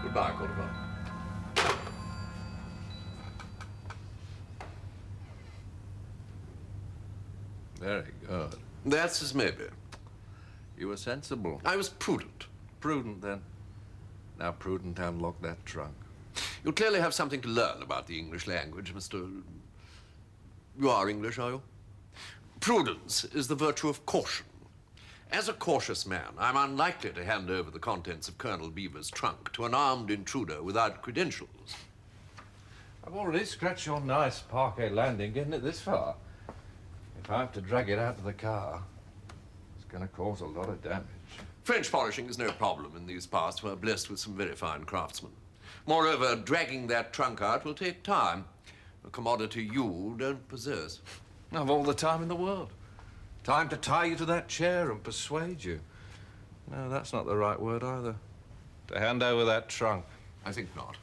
Goodbye, Caldicott. Very good. That's as maybe. You were sensible. I was prudent. Prudent, then. Now, Prudent, unlock that trunk. You clearly have something to learn about the English language, Mr. You are English, are you? Prudence is the virtue of caution. As a cautious man, I'm unlikely to hand over the contents of Colonel Beaver's trunk to an armed intruder without credentials. I've already scratched your nice parquet landing getting it this far. If I have to drag it out to the car, it's going to cause a lot of damage. French polishing is no problem in these parts. We're blessed with some very fine craftsmen. Moreover, dragging that trunk out will take time, a commodity you don't possess. I've all the time in the world. Time to tie you to that chair and persuade you. No, that's not the right word either. To hand over that trunk. I think not.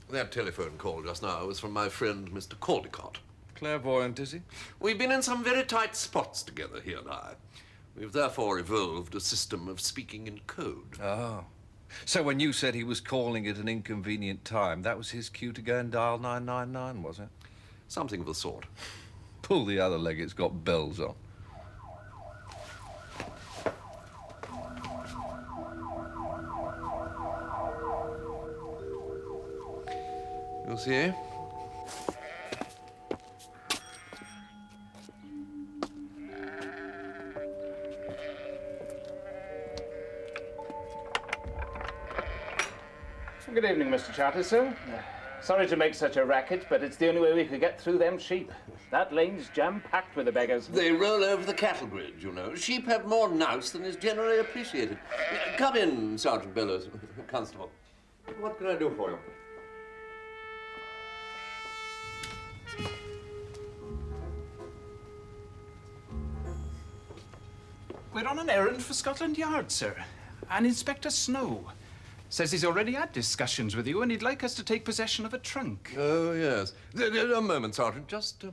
That telephone call just now was from my friend, Mr. Caldicott. Clairvoyant, is he? We've been in some very tight spots together, he and I. We've therefore evolved a system of speaking in code. Oh. So when you said he was calling at an inconvenient time, that was his cue to go and dial 999, was it? Something of the sort. Pull the other leg, it's got bells on. You'll see. Good evening, Mr. Charters, sir. Sorry to make such a racket, but it's the only way we could get through them sheep. That lane's jam-packed with the beggars. They roll over the cattle grid, you know. Sheep have more nous than is generally appreciated. Come in, Sergeant Bellows, Constable. What can I do for you? We're on an errand for Scotland Yard, sir. And Inspector Snow says he's already had discussions with you and he'd like us to take possession of a trunk. Oh, yes. A moment, Sergeant. Just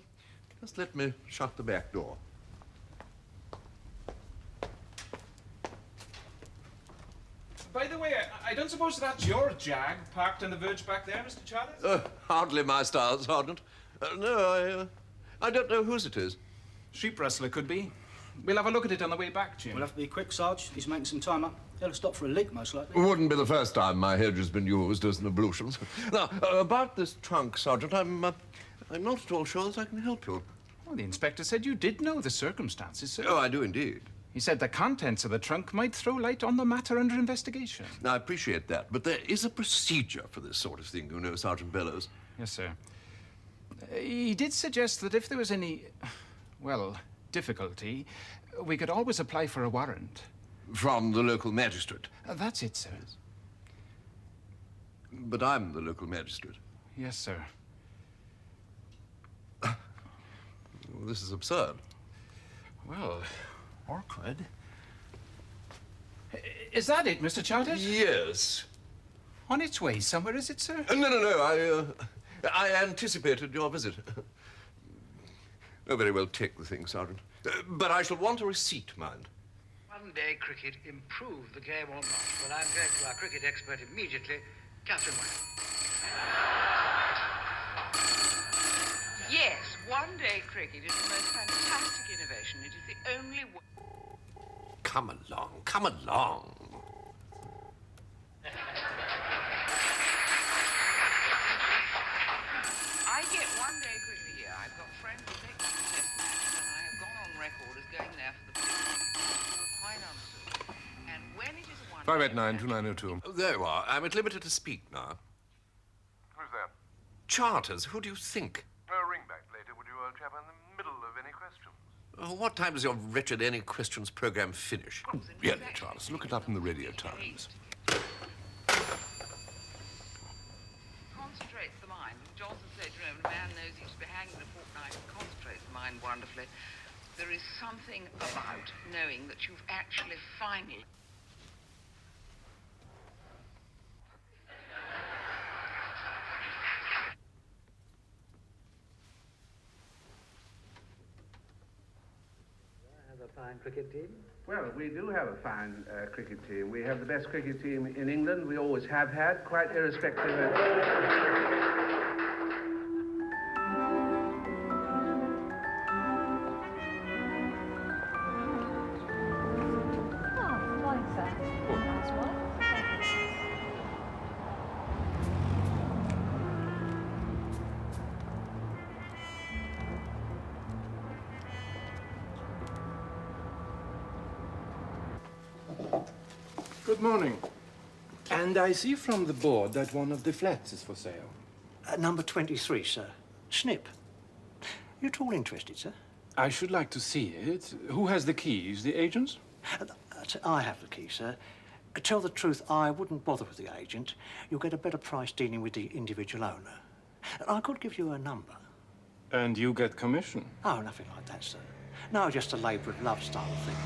let me shut the back door. By the way, I don't suppose that's your Jag parked on the verge back there, Mr. Charters? Hardly my style, Sergeant. No, I don't know whose it is. Sheep rustler could be. We'll have a look at it on the way back, Jim. We'll have to be quick, Sarge. He's making some time up. He'll stop for a leak, most likely. Wouldn't be the first time my hedge has been used as an ablution. Now, about this trunk, Sergeant, I'm not at all sure that I can help you. Well, the inspector said you did know the circumstances, sir. Oh, I do indeed. He said the contents of the trunk might throw light on the matter under investigation. I appreciate that, but there is a procedure for this sort of thing, you know, Sergeant Bellows. Yes, sir. He did suggest that if there was any, well, difficulty, we could always apply for a warrant. From the local magistrate? That's it, sir. But I'm the local magistrate. Yes, sir. Well, this is absurd. Well, awkward. Is that it, Mr. Charters? Yes. On its way somewhere, is it, sir? No. I anticipated your visit. Oh, very well, take the thing, Sergeant. But I shall want a receipt, mind. One-day cricket improved the game or not? Well, I'm going to our cricket expert immediately, Catherine Wayne. Yes, one-day cricket is the most fantastic innovation. It is the only way. Come along, come along. I get one-day cricket here. I've got friends who take me to test matches, and I have gone on record as going there for the picnic. Quite understood. And when it is a one-day... 589-2902. There you are. I'm at liberty to speak now. Who's that? Charters, who do you think? Ring back later, would you, old chap, in the middle of any questions? What time does your wretched Any Questions program finish? Really, Charles, look it up in the Radio Times. Concentrates the mind. Johnson said, you know, when a man knows he's to be hanged in a fortnight, it concentrates the mind wonderfully. There is something about knowing that you've actually finally... A fine cricket team. Well, we do have a fine cricket team. We have the best cricket team in England. We always have had, quite irrespective of... Good morning. And I see from the board that one of the flats is for sale. Number 23, sir. Snip. You at all interested, sir? I should like to see it. Who has the keys? The agents? I have the key, sir. Tell the truth, I wouldn't bother with the agent. You'll get a better price dealing with the individual owner. I could give you a number. And you get commission? Oh, nothing like that, sir. No, just a labour of love style thing.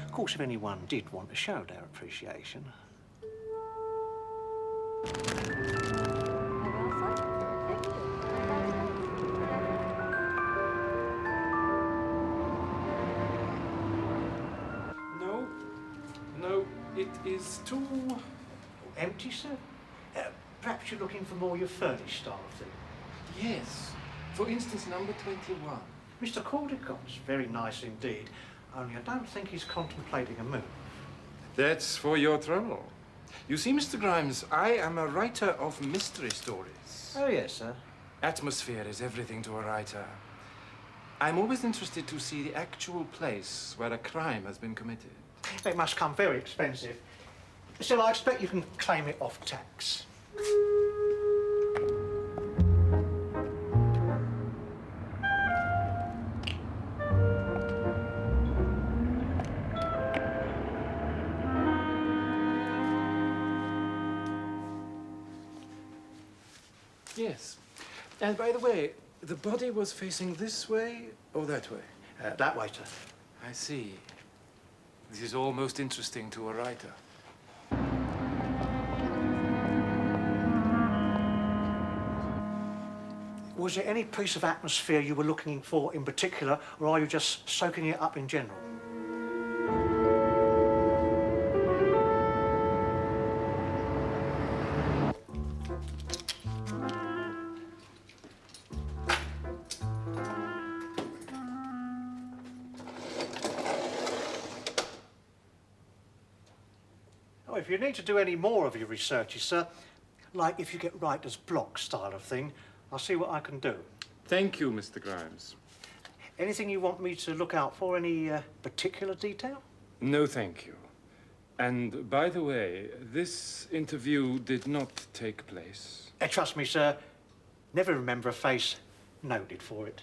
Of course, if anyone did want to show their appreciation. No, it is too... Empty, sir? Perhaps you're looking for more your furnished style of thing. Yes. For instance, number 21. Mr. Caldicott's very nice indeed, only I don't think he's contemplating a move. That's for your trouble. You see, Mr. Grimes, I am a writer of mystery stories. Oh, yes, sir. Atmosphere is everything to a writer. I'm always interested to see the actual place where a crime has been committed. It must come very expensive. Still, I expect you can claim it off tax. Yes. And by the way, the body was facing this way or that way? That way, sir. I see. This is all most interesting to a writer. Was there any piece of atmosphere you were looking for in particular, or are you just soaking it up in general? Oh, if you need to do any more of your researches, sir, like if you get writer's block style of thing, I'll see what I can do. Thank you, Mr. Grimes. Anything you want me to look out for? Any particular detail? No, thank you. And by the way, this interview did not take place. Trust me, sir, never remember a face noted for it.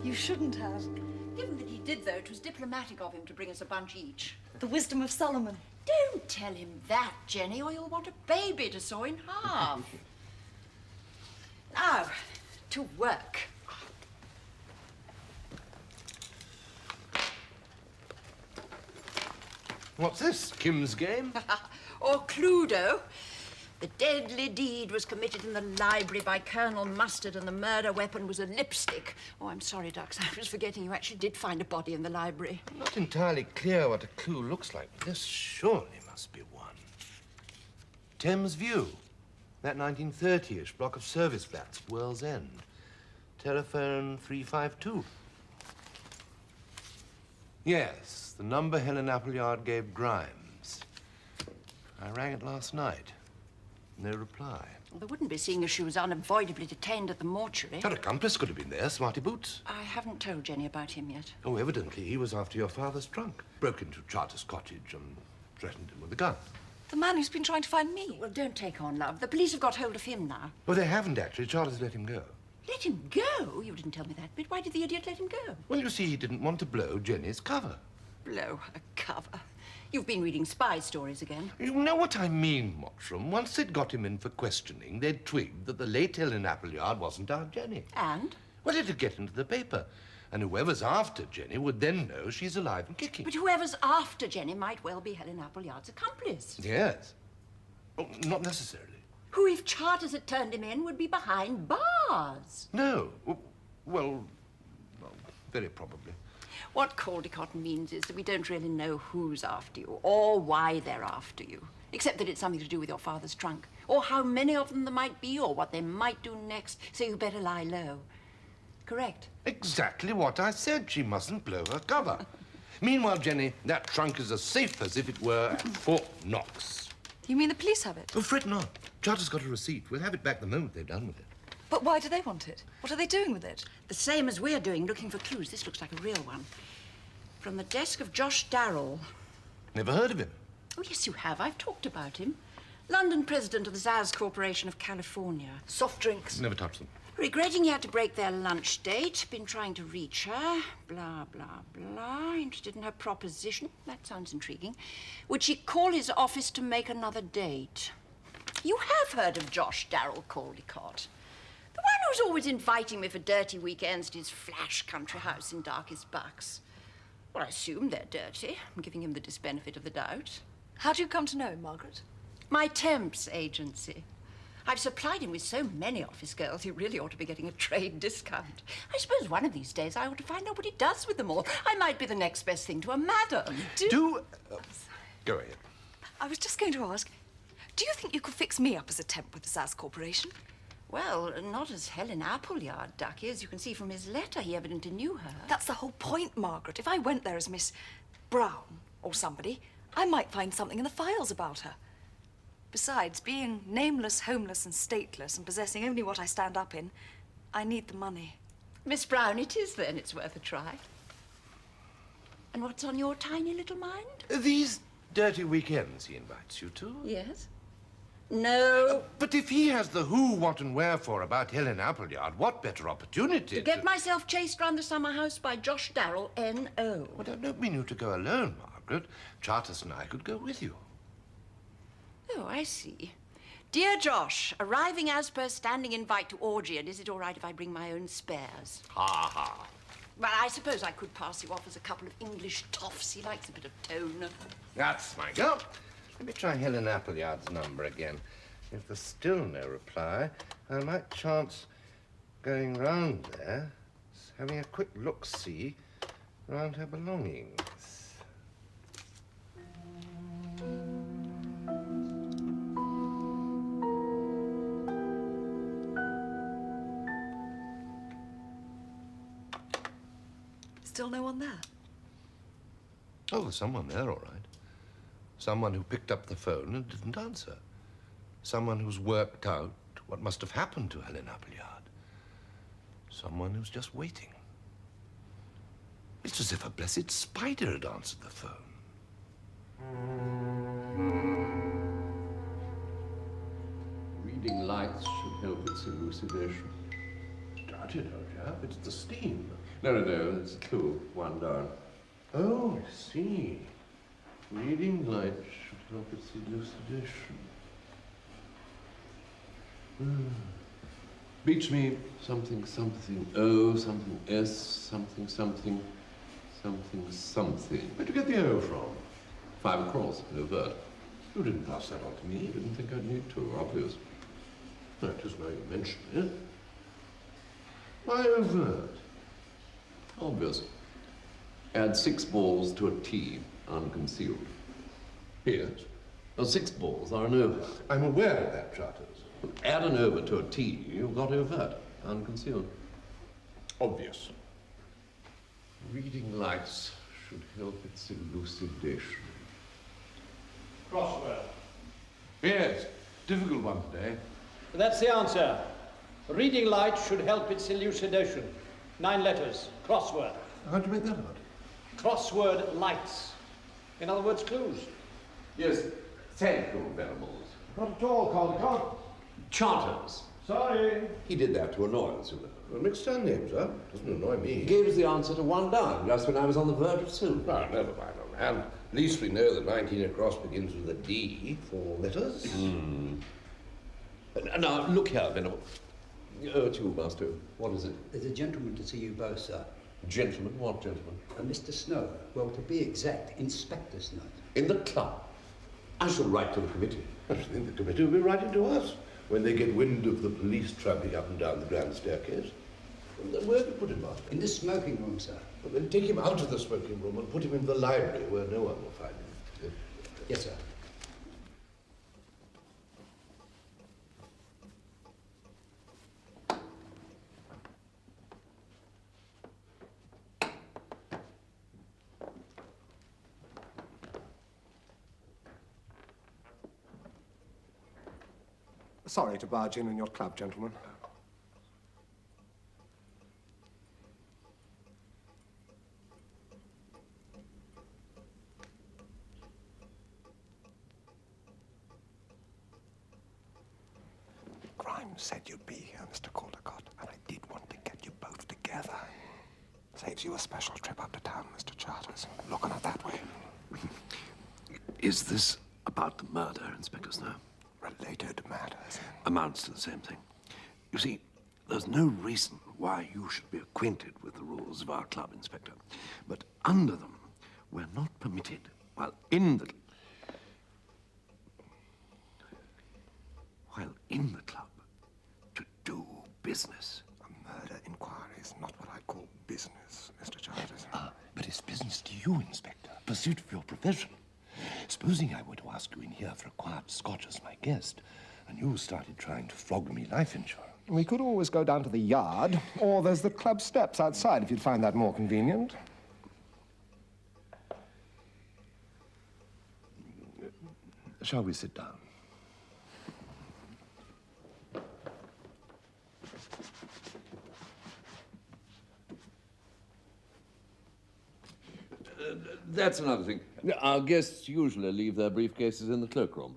You shouldn't have. Given that he did, though, it was diplomatic of him to bring us a bunch each. The wisdom of Solomon. Don't tell him that, Jenny, or you'll want a baby to saw in half. Now, to work. What's this, Kim's game? Or Cluedo. The deadly deed was committed in the library by Colonel Mustard, and the murder weapon was a lipstick. Oh, I'm sorry, Dux. I was forgetting you actually did find a body in the library. I'm not entirely clear what a clue looks like. This surely must be one. Thames View. That 1930-ish block of service flats at World's End. Telephone 352. Yes, the number Helen Appleyard gave Grimes. I rang it last night. No reply. Well, there wouldn't be, seeing as she was unavoidably detained at the mortuary. Her accomplice could have been there, Smarty Boots. I haven't told Jenny about him yet. Oh, evidently he was after your father's trunk. Broke into Charter's cottage and threatened him with a gun. The man who's been trying to find me. Well, don't take on, love. The police have got hold of him now. Well, they haven't, actually. Charter's let him go. Let him go? You didn't tell me that bit. Why did the idiot let him go? Well, you see, he didn't want to blow Jenny's cover. Blow her cover. You've been reading spy stories again. You know what I mean, Mottram. Once they'd got him in for questioning, they'd twigged that the late Helen Appleyard wasn't our Jenny. And? Well, it'd get into the paper. And whoever's after Jenny would then know she's alive and kicking. But whoever's after Jenny might well be Helen Appleyard's accomplice. Yes. Oh, not necessarily. Who, if Charters had turned him in, would be behind bars. No. Well, very probably. What Caldicott means is that we don't really know who's after you or why they're after you, except that it's something to do with your father's trunk, or how many of them there might be, or what they might do next, so you better lie low. Correct? Exactly what I said. She mustn't blow her cover. Meanwhile, Jenny, that trunk is as safe as if it were at Fort Knox. You mean the police have it? Oh, fret not. Charter's got a receipt. We'll have it back the moment they've done with it. But why do they want it? What are they doing with it? The same as we're doing, looking for clues. This looks like a real one. From the desk of Josh Darrell. Never heard of him. Oh, yes, you have. I've talked about him. London president of the Zaz Corporation of California. Soft drinks. Never touched them. Regretting he had to break their lunch date. Been trying to reach her. Blah, blah, blah. Interested in her proposition. That sounds intriguing. Would she call his office to make another date? You have heard of Josh Darrell Caldicott. The one who's always inviting me for dirty weekends to his flash country house in Darkest Bucks. Well, I assume they're dirty. I'm giving him the disbenefit of the doubt. How do you come to know him, Margaret? My temps agency. I've supplied him with so many office girls, he really ought to be getting a trade discount. I suppose one of these days I ought to find out what he does with them all. I might be the next best thing to a madam. Go ahead. I was just going to ask, do you think you could fix me up as a temp with the Zaz Corporation? Well, not as Helen Appleyard, Ducky. As you can see from his letter, he evidently knew her. That's the whole point, Margaret. If I went there as Miss Brown or somebody, I might find something in the files about her. Besides, being nameless, homeless and stateless and possessing only what I stand up in, I need the money. Miss Brown it is, then. It's worth a try. And what's on your tiny little mind? These dirty weekends he invites you to? Yes. No. But if he has the who, what and wherefore about Helen Appleyard, what better opportunity To get myself chased round the summer house by Josh Darrell, N.O. Well, I don't mean you to go alone, Margaret. Charters and I could go with you. Oh, I see. Dear Josh, arriving as per standing invite to orgy, and is it all right if I bring my own spares? Ha ha. Well, I suppose I could pass you off as a couple of English toffs. He likes a bit of tone. That's my girl. Let me try Helen Appleyard's number again. If there's still no reply, I might chance going round there, having a quick look-see round her belongings. Still no one there? Oh, there's someone there, all right. Someone who picked up the phone and didn't answer. Someone who's worked out what must have happened to Helen Appleyard. Someone who's just waiting. It's as if a blessed spider had answered the phone. Reading lights should help its elucidation. Start it, old chap. It's the steam. No, it's a clue. One down. Oh, I see. Reading lights should help its elucidation. Beats me something, something, O, something, S, something, something, something, something. Where'd you get the O from? 5 across, overt. You didn't pass that on to me. Didn't think I'd need to, obvious. No, it is now you mention it. Why overt? Obvious. Add 6 balls to a T, unconcealed. Yes. Well, 6 balls are an over. I'm aware of that, Charters. Add an over to a T, you've got overt, unconcealed. Obvious. Reading lights should help its elucidation. Crossword. Yes, difficult one today. That's the answer. Reading light should help its elucidation. 9 letters. Crossword. How'd you make that out? Crossword lights. In other words, clues. Yes, central variables. Not at all, Caldicott. Charters. Sorry. He did that to annoy us, you know. Well, mix our names up. Doesn't annoy me. He gave us the answer to 1 down, just when I was on the verge of soup. No, never mind, old man. least we know that 19 across begins with a D. 4 letters. Now, look here, Venable. Oh, it's you, Master. What is it? There's a gentleman to see you both, sir. Gentleman? What gentleman? Mr. Snow. Well, to be exact, Inspector Snow. In the club. I shall write to the committee. I should think the committee will be writing to us when they get wind of the police tramping up and down the grand staircase. Where have you put him, Master? In the smoking room, sir. Well, then take him out of the smoking room and put him in the library where no one will find him. Yes, sir. Sorry to barge in your club, gentlemen. Grimes said you'd be here, Mr. Caldicott, and I did want to get you both together. Saves you a special trip up to town, Mr. Charters. Looking at it that way. Is this about the murder, Inspector Snow? Related matters. Amounts to the same thing. You see, there's no reason why you should be acquainted with the rules of our club, Inspector. But under them, we're not permitted, while in the club, to do business. A murder inquiry is not what I call business, Mr. Charters. But it's business to you, Inspector. Pursuit of your profession. Supposing I were to ask you in here for a quiet Scotch as my guest, and you started trying to flog me life insurance. We could always go down to the yard, or there's the club steps outside if you'd find that more convenient. Shall we sit down? That's another thing. Our guests usually leave their briefcases in the cloakroom.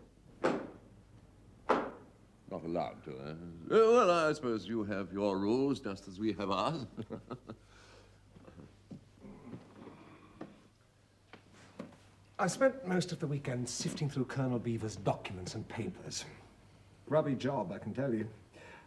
Not allowed to, eh? Well, I suppose you have your rules just as we have ours. I spent most of the weekend sifting through Colonel Beaver's documents and papers. Grubby job, I can tell you.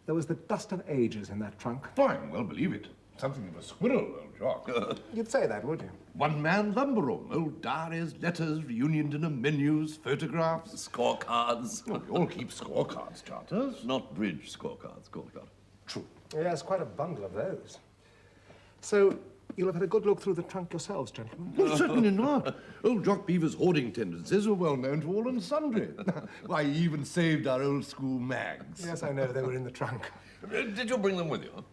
There was the dust of ages in that trunk. Fine, well, believe it. Something of a squirrel, old Jock. You'd say that, would you? One-man lumber room. Old diaries, letters, reunion dinner menus, photographs. Scorecards. Well, we all keep scorecards, Charters. Not bridge scorecards, Caldicott. True. Yes, quite a bundle of those. So, you'll have had a good look through the trunk yourselves, gentlemen? Well, certainly not. Old Jock Beaver's hoarding tendencies were well known to all and sundry. Why, he even saved our old school mags. Yes, I know. They were in the trunk. Did you bring them with you?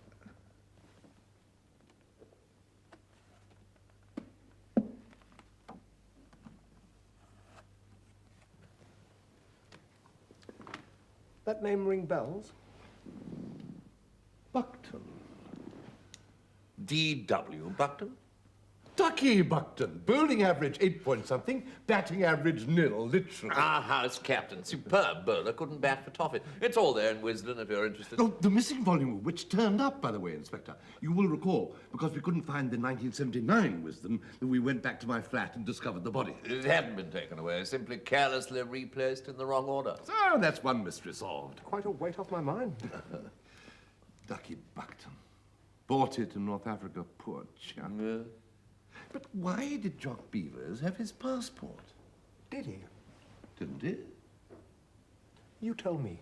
That name ring bells? Buckton. D.W. Buckton? Ducky Buckton. Bowling average 8-point-something, batting average nil, literally. Our house captain. Superb bowler. Couldn't bat for toffee. It's all there in Wisden, if you're interested. Oh, the missing volume of which turned up, by the way, Inspector. You will recall, because we couldn't find the 1979 Wisden, that we went back to my flat and discovered the body. It hadn't been taken away, simply carelessly replaced in the wrong order. So that's one mystery solved. Quite a weight off my mind. Ducky Buckton. Bought it in North Africa, poor chap. Yeah. But why did Jock Beavers have his passport? Did he? Didn't he? You tell me.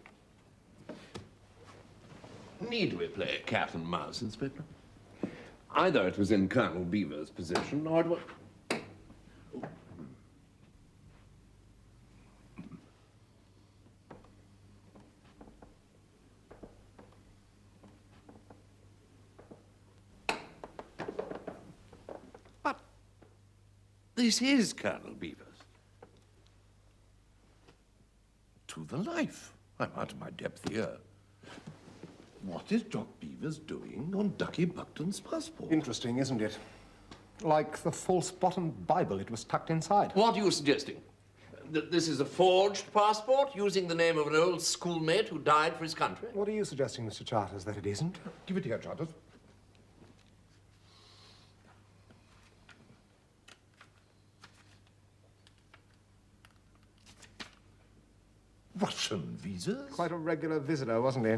Need we play cat and mouse, Inspector? Either it was in Colonel Beaver's possession, or it was... This is Colonel Beaver's. To the life. I'm out of my depth here. What is Jock Beavers doing on Ducky Buckton's passport? Interesting, isn't it? Like the false-bottomed Bible it was tucked inside. What are you suggesting? That this is a forged passport using the name of an old schoolmate who died for his country? What are you suggesting, Mr. Charters, that it isn't? Give it here, Charters. Russian visas? Quite a regular visitor, wasn't he?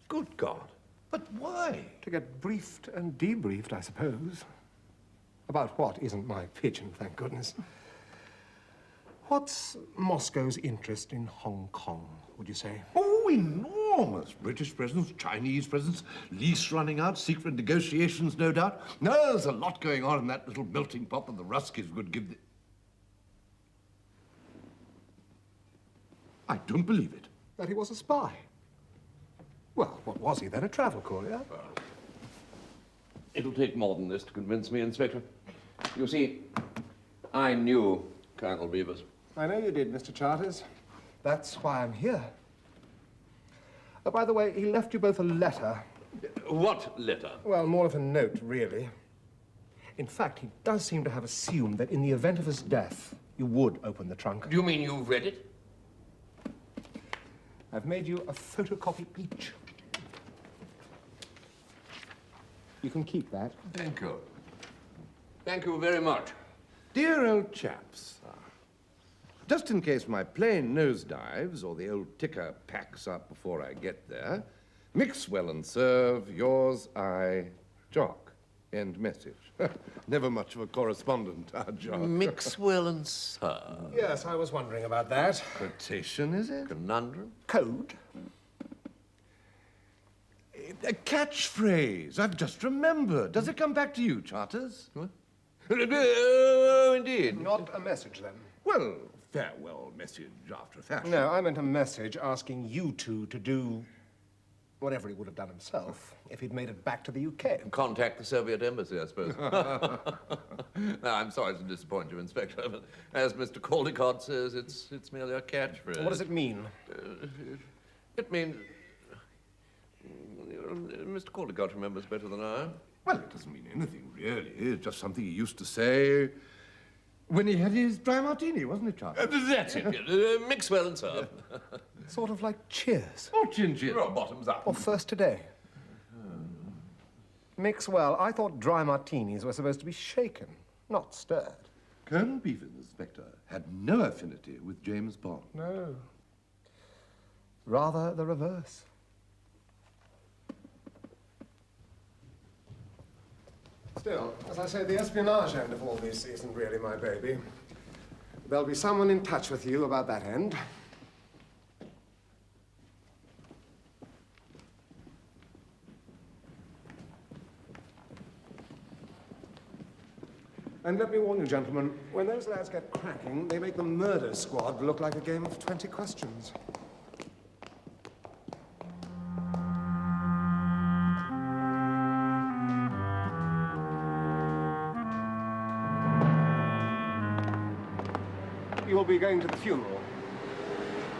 Good God. But why? To get briefed and debriefed, I suppose. About what isn't my pigeon, thank goodness. What's Moscow's interest in Hong Kong, would you say? Oh, enormous. British presence, Chinese presence, lease running out, secret negotiations, no doubt. No, there's a lot going on in that little melting pot that the Ruskies would give the... I don't believe it. That he was a spy? Well, what was he then, a travel courier? It'll take more than this to convince me, Inspector. You see, I knew Colonel Beavers. I know you did, Mr. Charters. That's why I'm here. Oh, by the way, he left you both a letter. What letter? Well, more of a note, really. In fact, he does seem to have assumed that in the event of his death, you would open the trunk. Do you mean you've read it? I've made you a photocopy each. You can keep that. Thank you. Thank you very much. Dear old chaps, just in case my plane nosedives or the old ticker packs up before I get there, mix well and serve, yours, I, Jock. End message. Never much of a correspondent, our Jock. Mix well and serve. Yes, I was wondering about that. Quotation, is it? Conundrum? Code? A catchphrase. I've just remembered. Does it come back to you, Charters? What? Oh, indeed. Not a message, then? Well, farewell message after a fashion. No, I meant a message asking you two to do whatever he would have done himself if he'd made it back to the UK. Contact the Soviet embassy, I suppose. No, I'm sorry to disappoint you, Inspector, but as Mr. Caldicott says, it's merely a catchphrase. What does it mean? It means... Mr. Caldicott remembers better than I. Well, it doesn't mean anything, really. It's just something he used to say when he had his dry martini, wasn't it, Charles? That's it. Mix well and serve. Sort of like cheers. Or gin. Or bottoms up. Or first today. Mix well. I thought dry martinis were supposed to be shaken, not stirred. Colonel Beavers, Inspector, had no affinity with James Bond. No. Rather the reverse. Still, as I say, the espionage end of all this isn't really my baby. There'll be someone in touch with you about that end. And let me warn you, gentlemen, when those lads get cracking, they make the murder squad look like a game of 20 questions. You'll be going to the funeral.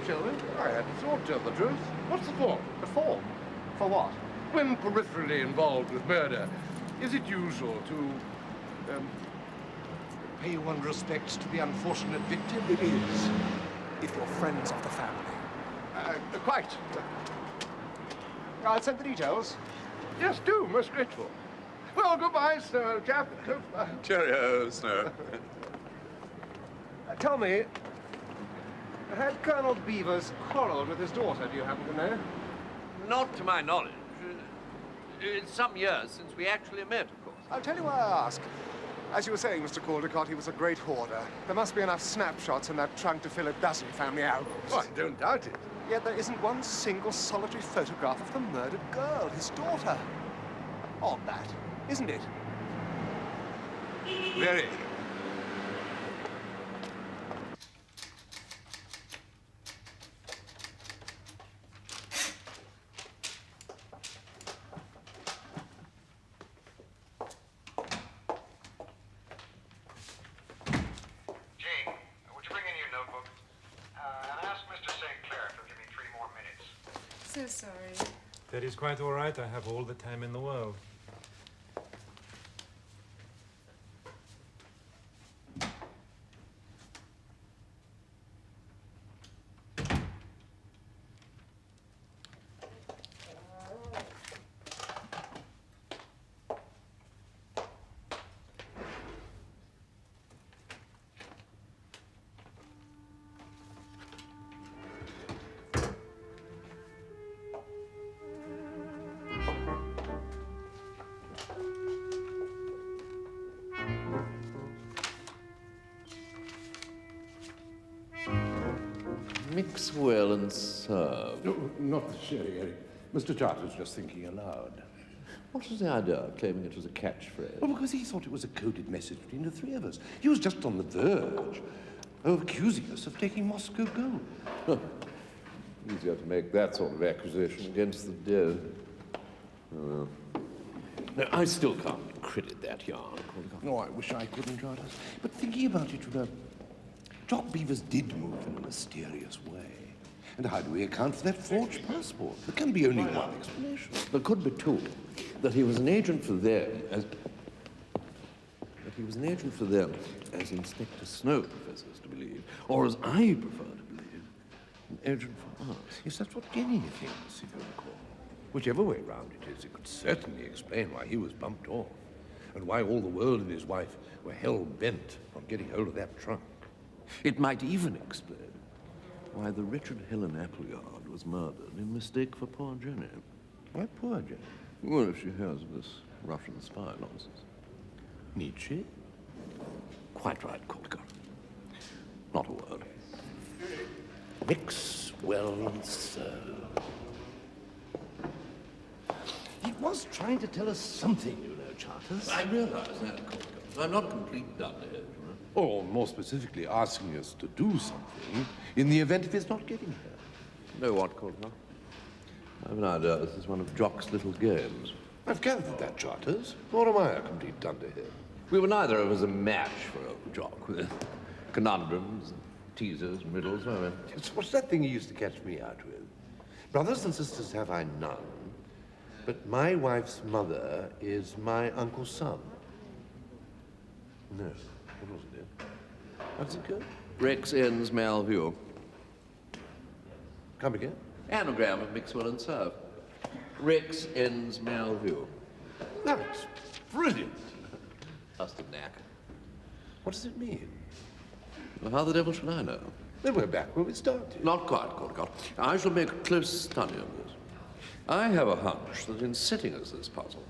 Shall we? I hadn't thought, tell the truth. What's the form? The form? For what? When peripherally involved with murder, is it usual to, pay one's respects to the unfortunate victim? It is, if you're friends of the family. Quite. I'll send the details. Yes, do. Most grateful. Well, goodbye, Snow, old chap. Cheerio, Snow. Tell me, had Colonel Beavers quarrelled with his daughter, do you happen to know? Not to my knowledge. It's some years since we actually met, of course. I'll tell you why I ask. As you were saying, Mr. Caldicott, he was a great hoarder. There must be enough snapshots in that trunk to fill a dozen family albums. Oh, I don't doubt it. Yet there isn't one single solitary photograph of the murdered girl, his daughter. Odd that, isn't it? Very. So sorry. That is quite all right. I have all the time in the world. Mix well and serve. No, not the sherry, Eric. Mr. Charter's just thinking aloud. What was the idea of claiming it was a catchphrase? Well, because he thought it was a coded message between the three of us. He was just on the verge of accusing us of taking Moscow gold. Easier to make that sort of accusation against the dead. Oh, well. No, I still can't credit that yarn. No, I wish I couldn't, Charters. But thinking about it, you know, Jock Beavers did move in a mysterious way. And how do we account for that forged passport? There can be only one explanation. There could be two. That he was an agent for them as... as Inspector Snow professes to believe, or as I prefer to believe, an agent for us. Yes, that's what Jenny thinks, if you recall. Whichever way round it is, it could certainly explain why he was bumped off, and why all the world and his wife were hell-bent on getting hold of that trunk. It might even explain why the Richard Helen Appleyard was murdered in mistake for poor Jenny. Why poor Jenny? Well, if she hears of this Russian spy nonsense. Need she? Quite right, Caldicott. Not a word. Mix well and serve. He was trying to tell us something, you know, Charters. I realize that, Caldicott. I'm not complete dunderhead, you know. Or, more specifically, asking us to do something in the event of his not getting here. Know what, Caldicott? I have an idea this is one of Jock's little games. I've gathered that, Charters. Nor am I a complete dunderhead. We were neither of us a match for old Jock, with conundrums and teasers and riddles, were we? What's that thing you used to catch me out with? Brothers and sisters have I none, but my wife's mother is my uncle's son. No, what wasn't it? How does it go? Rex ends Malview. Come again? Anagram of Mixwell and Serve. Rex ends Malview. That's brilliant. Just a knack. What does it mean? Well, how the devil should I know? Then we're back where we started. Not quite, Caldicott. I shall make a close study of this. I have a hunch that in setting us this puzzle,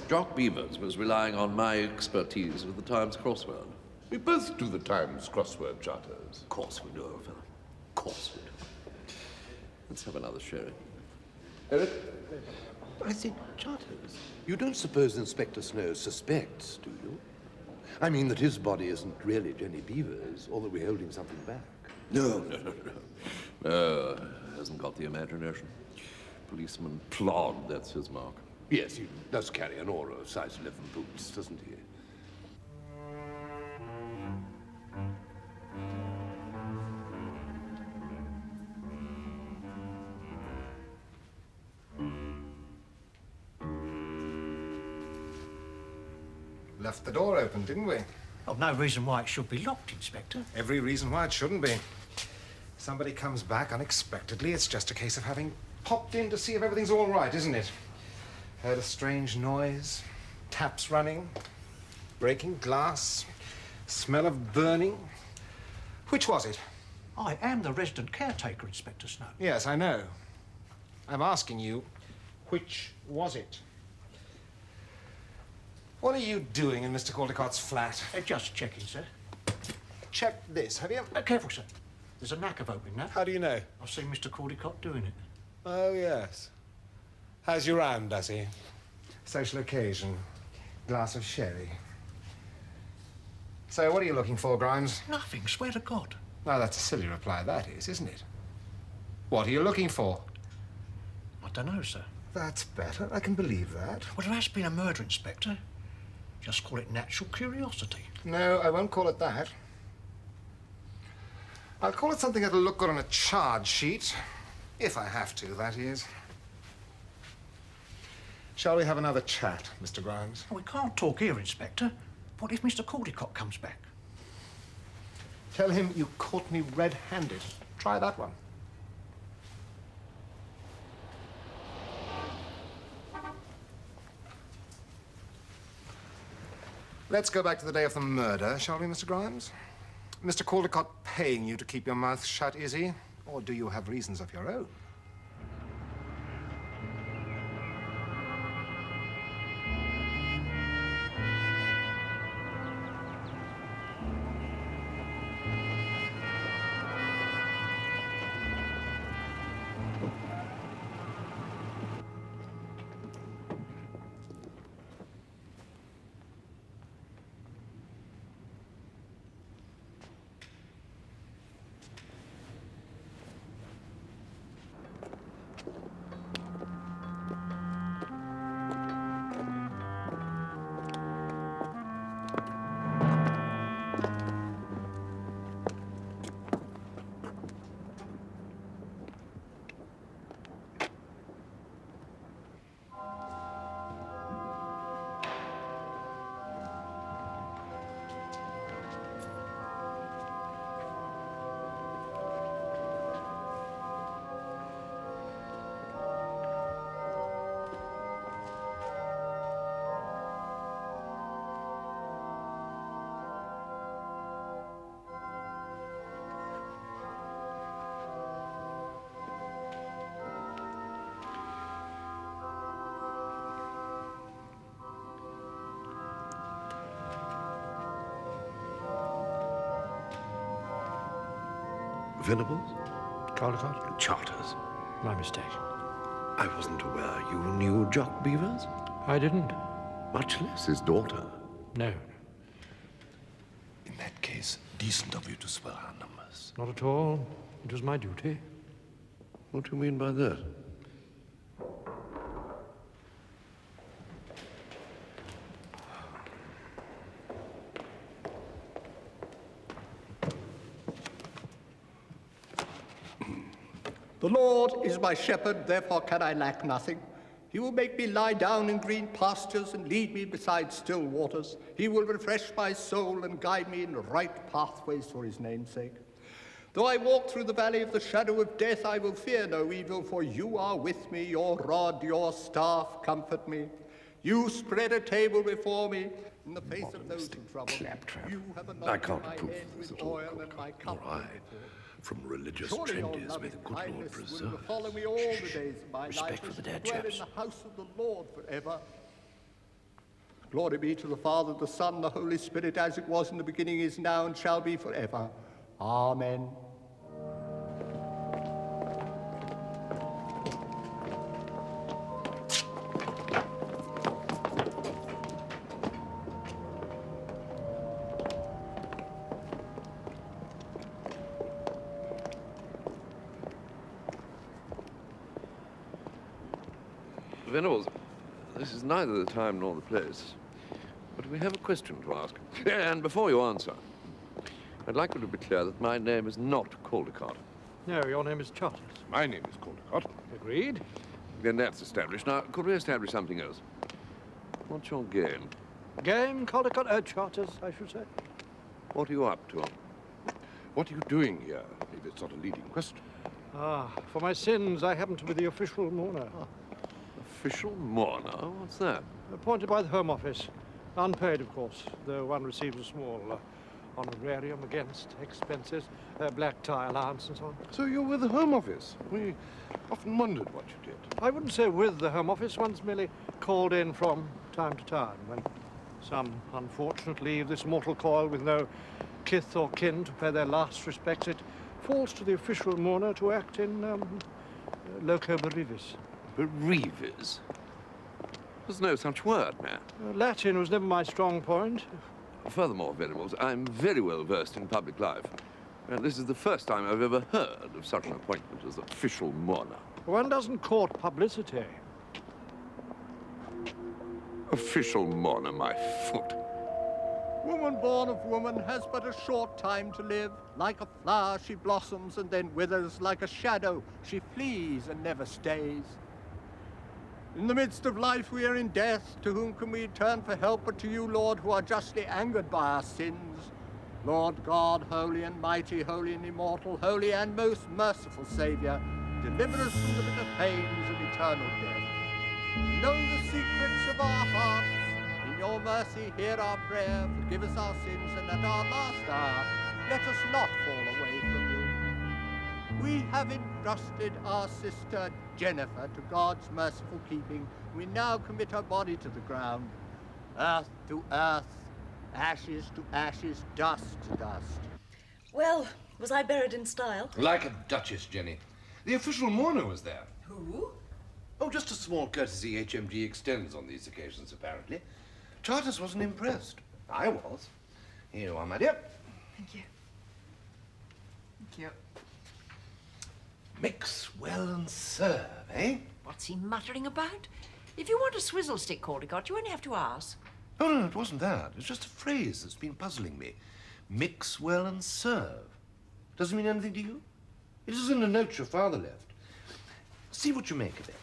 Jock Beavers was relying on my expertise with the Times crossword. We both do the Times crossword, Charters. Of course we do, old fellow. Of course we do. Let's have another sherry. Eric? I think, Charters, you don't suppose Inspector Snow suspects, do you? I mean that his body isn't really Jenny Beaver's, or that we're holding something back. No. No, hasn't got the imagination. Policeman Plod, that's his mark. Yes, he does carry an aura of size 11 boots, doesn't he? Left the door open, didn't we? Oh, no reason why it should be locked, Inspector. Every reason why it shouldn't be. Somebody comes back unexpectedly. It's just a case of having popped in to see if everything's all right, isn't it? Heard a strange noise, taps running, breaking glass, smell of burning. Which was it? I am the resident caretaker, Inspector Snow. Yes, I know. I'm asking you, which was it? What are you doing in Mr. Caldicott's flat? Just checking, sir. Check this, have you? Careful, sir. There's a knack of opening that. How do you know? I've seen Mr. Caldicott doing it. Oh, yes. How's your round, does he? Social occasion. Glass of sherry. So, what are you looking for, Grimes? Nothing, swear to God. Now, that's a silly reply, that is, isn't it? What are you looking for? I don't know, sir. That's better. I can believe that. Well, there has been a murder, Inspector. Just call it natural curiosity. No, I won't call it that. I'll call it something that'll look good on a charge sheet. If I have to, that is. Shall we have another chat, Mr. Grimes? We can't talk here, Inspector. What if Mr. Caldicott comes back? Tell him you caught me red-handed. Try that one. Let's go back to the day of the murder, shall we, Mr. Grimes? Mr. Caldicott paying you to keep your mouth shut, is he? Or do you have reasons of your own? Venables? Caldicott? Charters. My mistake. I wasn't aware you knew Jock Beavers. I didn't. Much less his daughter. No. In that case, decent of you to swell our numbers. Not at all. It was my duty. What do you mean by that? The Lord is my shepherd, therefore can I lack nothing. He will make me lie down in green pastures and lead me beside still waters. He will refresh my soul and guide me in right pathways for his name's sake. Though I walk through the valley of the shadow of death, I will fear no evil, for you are with me. Your rod, your staff comfort me. You spread a table before me in the face of those who trouble me. You have I can't anointed my approve head of this with at all, oil, and my cup Nor I. From religious Surely your trendies, may the good Lord loving-kindness preserve will follow me all the days of my Respect life, for and the dead dwell chaps. in the house of the Lord forever. Glory be to the Father, the Son, the Holy Spirit, as it was in the beginning, is now, and shall be forever. Amen. Venables, this is neither the time nor the place, but we have a question to ask. And before you answer, I'd like you to be clear that my name is not Caldicott. No, your name is Charters. My name is Caldicott. Agreed. Then that's established. Now, could we establish something else? What's your game? Game, Caldicott, Charters, I should say. What are you up to? What are you doing here, if it's not a leading question? Ah, for my sins, I happen to be the official mourner. Official mourner? What's that? Appointed by the Home Office. Unpaid, of course, though one receives a small honorarium against expenses, black tie allowance and so on. So you're with the Home Office? We often wondered what you did. I wouldn't say with the Home Office. One's merely called in from time to time when some unfortunate leave this mortal coil with no kith or kin to pay their last respects. It falls to the official mourner to act in loco brevis. Brevis? There's no such word, man. Latin was never my strong point. Furthermore, Venables, I'm very well versed in public life. And this is the first time I've ever heard of such an appointment as official mourner. One doesn't court publicity. Official mourner, my foot. Woman born of woman has but a short time to live. Like a flower she blossoms and then withers. Like a shadow she flees and never stays. In the midst of life we are in death. To whom can we turn for help but to you, Lord, who are justly angered by our sins? Lord God, holy and mighty, holy and immortal, holy and most merciful Saviour, deliver us from the bitter pains of eternal death. You know the secrets of our hearts. In your mercy hear our prayer. Forgive us our sins, and at our last hour let us not fall away from you. We have entrusted our sister Jennifer to God's merciful keeping. We now commit her body to the ground. Earth to earth, ashes to ashes, dust to dust. Well, was I buried in style? Like a duchess, Jenny. The official mourner was there. Who? Oh, just a small courtesy HMG extends on these occasions, apparently. Charters wasn't impressed. I was. Here you are, my dear. Thank you. Thank you. Mix well and serve, eh? What's he muttering about? If you want a swizzle stick, Caldicott, you only have to ask. Oh, no, it wasn't that. It's just a phrase that's been puzzling me. Mix well and serve. Doesn't mean anything to you? It is in a note your father left. See what you make of it.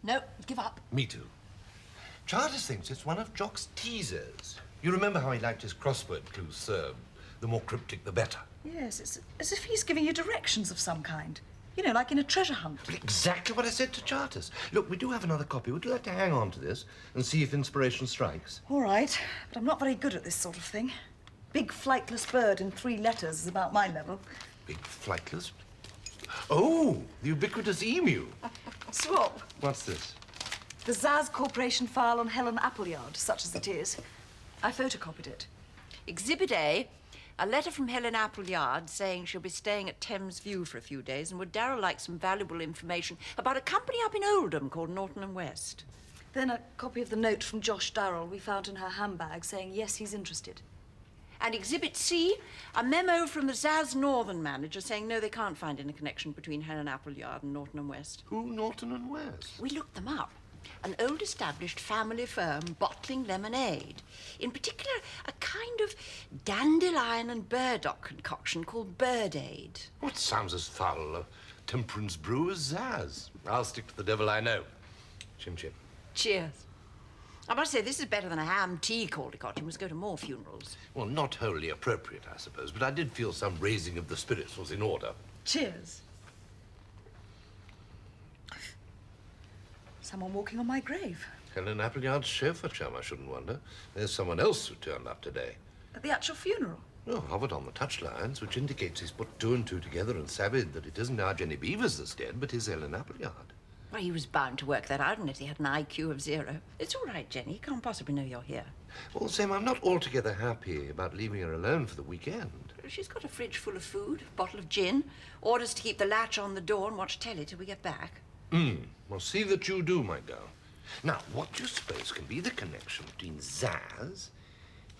No, give up. Me too. Charters thinks it's one of Jock's teasers. You remember how he liked his crossword clues served? The more cryptic, the better. Yes, it's as if he's giving you directions of some kind. You know, like in a treasure hunt. Exactly what I said to Charters. Look, we do have another copy. Would you like to hang on to this and see if inspiration strikes? All right, but I'm not very good at this sort of thing. Big flightless bird in 3 letters is about my level. Big flightless? Oh, the ubiquitous emu. Swap. What's this? The Zaz Corporation file on Helen Appleyard, such as it is. I photocopied it. Exhibit A, a letter from Helen Appleyard saying she'll be staying at Thames View for a few days and would Darrell like some valuable information about a company up in Oldham called Norton and West. Then a copy of the note from Josh Darrell we found in her handbag saying, yes, he's interested. And Exhibit C, a memo from the Zaz Northern manager saying no, they can't find any connection between Helen Appleyard and Norton and West. Who, Norton and West? We looked them up. An old established family firm bottling lemonade. In particular, a kind of dandelion and burdock concoction called Bird Aid. What sounds as foul a temperance brew as Zaz? I'll stick to the devil I know. Chim chim. Cheers. I must say, this is better than a ham tea, Caldicott. You must go to more funerals. Well, not wholly appropriate, I suppose, but I did feel some raising of the spirits was in order. Cheers. Someone walking on my grave. Helen Appleyard's chauffeur, chum, I shouldn't wonder. There's someone else who turned up today. At the actual funeral? Oh, hovered on the touchlines, which indicates he's put two and two together and savvied that it isn't our Jenny Beavers that's dead, but his Helen Appleyard. Well, he was bound to work that out unless he had an IQ of 0. It's all right, Jenny. He can't possibly know you're here. Well, Sam, I'm not altogether happy about leaving her alone for the weekend. She's got a fridge full of food, a bottle of gin, orders to keep the latch on the door and watch telly till we get back. Well, see that you do, my girl. Now, what do you suppose can be the connection between Zaz,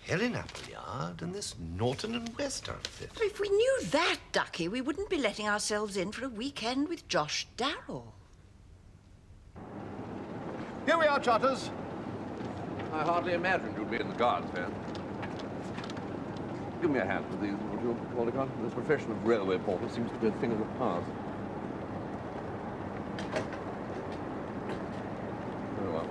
Helen Appleyard, and this Norton and West outfit? Well, if we knew that, Ducky, we wouldn't be letting ourselves in for a weekend with Josh Darrell. Here we are, Charters. I hardly imagined you'd be in the Guards, man. Give me a hand with these, would you, Caldicott? This profession of railway porter seems to be a thing of the past. Very well.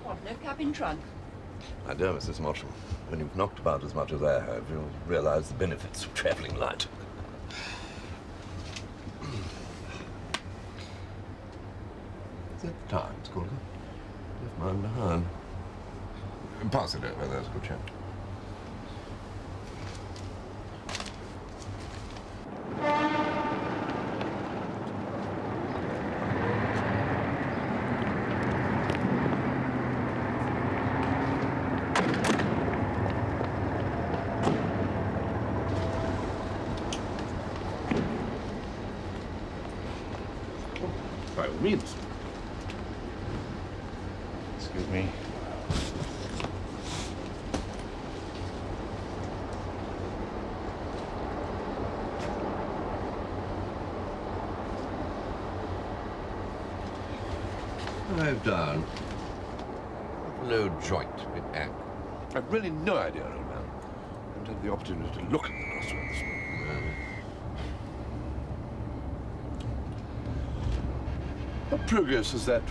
What, no cabin trunk? My dear Mrs. Mosham, when you've knocked about as much as I have, you'll realize the benefits of traveling light. Is that the Times, Caldicott? Left mine behind. Pass it over, there's a good chap. By all means. Excuse me. I've done a low joint in ankle. I've really no idea, old man. I haven't had the opportunity to look at the crossword this morning. What progress has that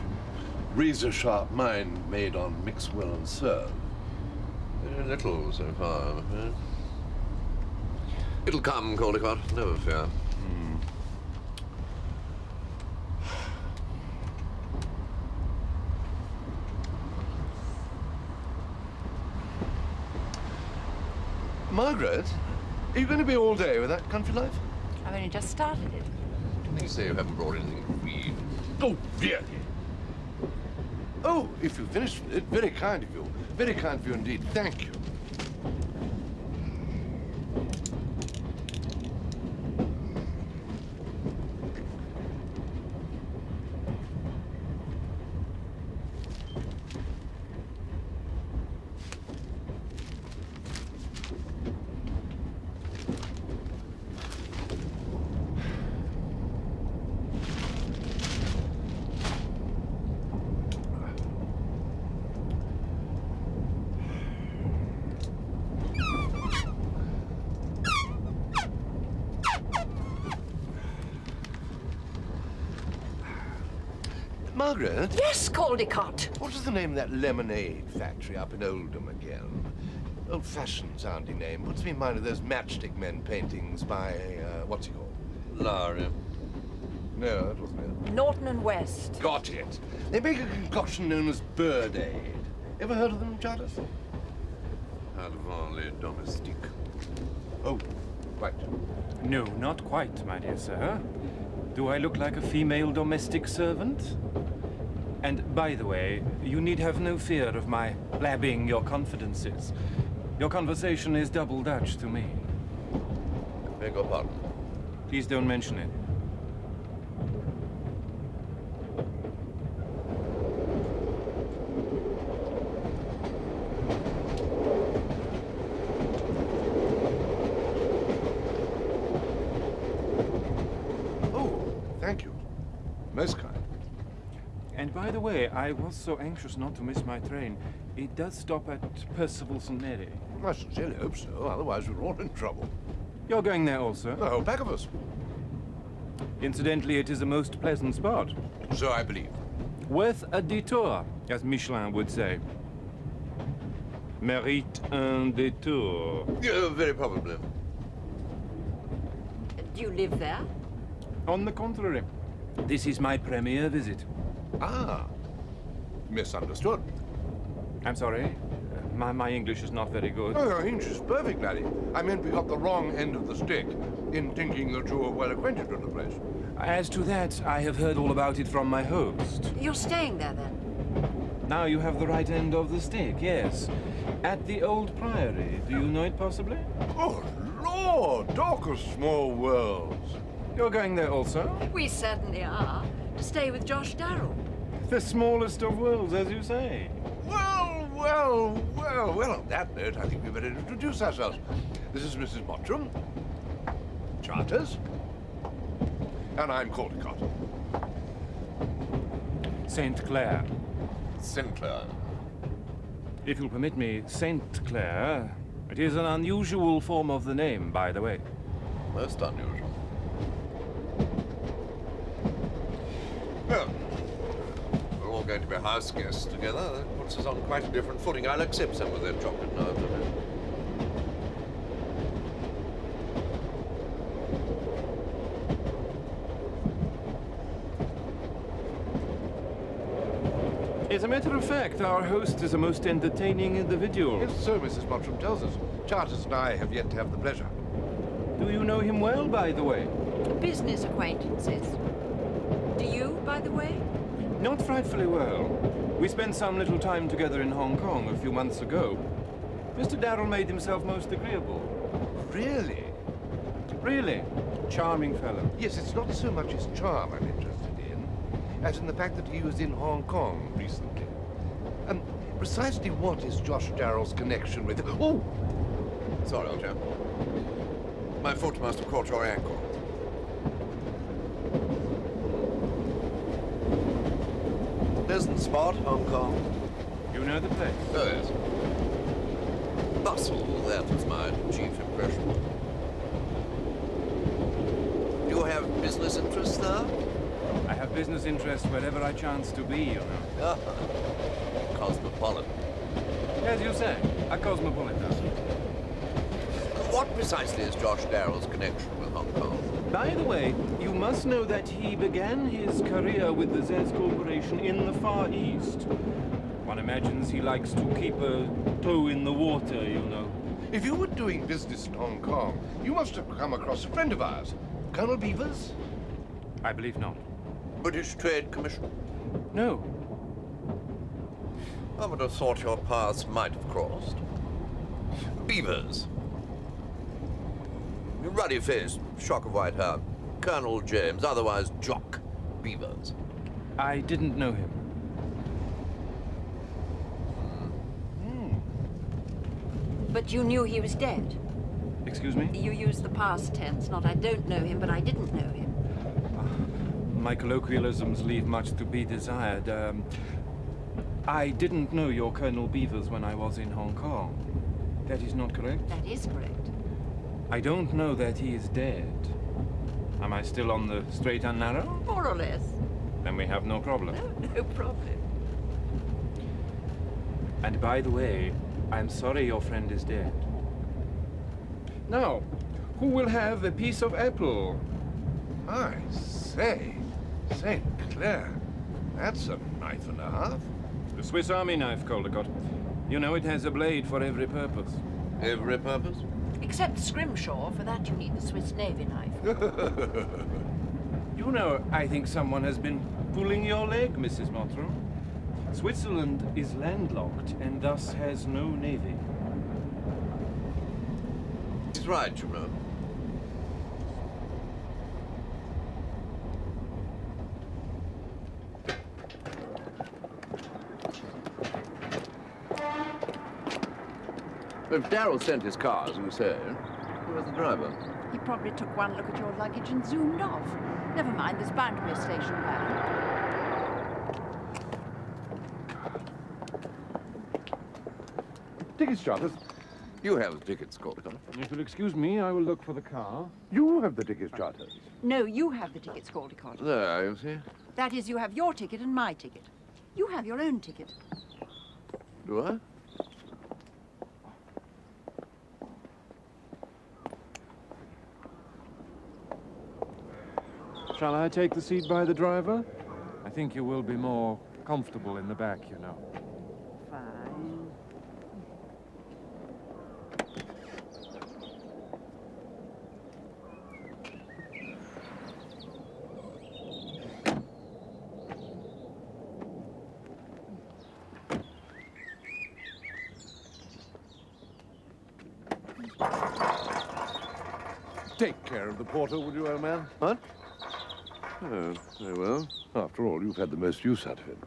razor-sharp mind made on mix well and serve? Very little so far, I'm afraid. It'll come, Caldicott, never fear. Margaret, are you going to be all day with that country life? I've only just started it. You say you haven't brought anything to read. Oh, really? Oh, if you finished with it, very kind of you. Very kind of you indeed. Thank you. Margaret? Yes, Caldicott. What is the name of that lemonade factory up in Oldham again? Old-fashioned sounding name. Puts me in mind of those matchstick men paintings by, what's he called? Lowry. No, that wasn't it. Norton and West. Got it. They make a concoction known as Bird Aid. Ever heard of them, Charles? Avant les domestiques. Oh, right. No, not quite, my dear sir. Do I look like a female domestic servant? And by the way, you need have no fear of my blabbing your confidences. Your conversation is double Dutch to me. Beg your pardon. Please don't mention it. Thank you. Most kind. And by the way, I was so anxious not to miss my train. It does stop at Percival St. Mary. I sincerely hope so, otherwise we're all in trouble. You're going there also? The whole pack of us. Incidentally, it is a most pleasant spot. So I believe. Worth a detour, as Michelin would say. Mérite un détour. Yeah, very probably. Do you live there? On the contrary, this is my premier visit. Ah, misunderstood. I'm sorry. My English is not very good. Oh, your English is perfect, laddie. I meant we got the wrong end of the stick in thinking that you were well acquainted with the place. As to that, I have heard all about it from my host. You're staying there, then? Now you have the right end of the stick, yes. At the old priory. Do you know it, possibly? Oh, Lord! Talk of small worlds. You're going there also? We certainly are. To stay with Josh Darrell. The smallest of worlds, as you say. Well, on that note, I think we better introduce ourselves. This is Mrs. Mottram, Charters, and I'm Caldicott. St. Clair. St. Clair. If you'll permit me, St. Clair. It is an unusual form of the name, by the way. Most unusual. Well, we're all going to be house guests together. That puts us on quite a different footing. I'll accept some of that chocolate now. As a matter of fact, our host is a most entertaining individual. Yes, so Mrs. Mottram tells us. Charters and I have yet to have the pleasure. Do you know him well, by the way? Business acquaintances. Do you, by the way? Not frightfully well. We spent some little time together in Hong Kong a few months ago. Mr. Darrell made himself most agreeable. Really? Really. Charming fellow. Yes, it's not so much his charm I'm interested in, as in the fact that he was in Hong Kong recently. Precisely what is Josh Darrell's connection with... Oh! Sorry, old chap. My foot must have caught your ankle. Pleasant spot, Hong Kong. You know the place? Oh, yes. Bustle, that was my chief impression. Do you have business interests there? I have business interests wherever I chance to be, you know. Ah, cosmopolitan. As you say, a cosmopolitan. What precisely is Josh Darrell's connection with Hong Kong? By the way, you must know that he began his career with the Zez Corporation in the Far East. One imagines he likes to keep a toe in the water, you know. If you were doing business in Hong Kong, you must have come across a friend of ours, Colonel Beavers? I believe not. British Trade Commission? No. I would have thought your paths might have crossed. Beavers. Ruddy-faced, shock of white hair. Colonel James, otherwise Jock Beavers. I didn't know him. But you knew he was dead. Excuse me? You used the past tense, not I don't know him, but I didn't know him. My colloquialisms leave much to be desired. I didn't know your Colonel Beavers when I was in Hong Kong. That is not correct? That is correct. I don't know that he is dead. Am I still on the straight and narrow? More or less. Then we have no problem. No problem. And by the way, I'm sorry your friend is dead. Now, who will have a piece of apple? I say, St. Clair, that's a knife and a half. The Swiss Army knife, Caldicott. You know, it has a blade for every purpose. Every purpose? Except scrimshaw. For that you need the Swiss Navy knife. You know, I think someone has been pulling your leg, Mrs. Mottram. Switzerland is landlocked and thus has no navy. He's right, you know. If Darrell sent his car, as you say, who was the driver? He probably took one look at your luggage and zoomed off. Never mind, there's bound to be a station van. Tickets, Charters. You have the tickets, Caldicott. If you'll excuse me, I will look for the car. You have the tickets, Charters. No, you have the tickets, Caldicott. There, you see. That is, you have your ticket and my ticket. You have your own ticket. Do I? Shall I take the seat by the driver? I think you will be more comfortable in the back, you know. Fine. Take care of the porter, would you, old man? What? Oh, very well. After all, you've had the most use out of him.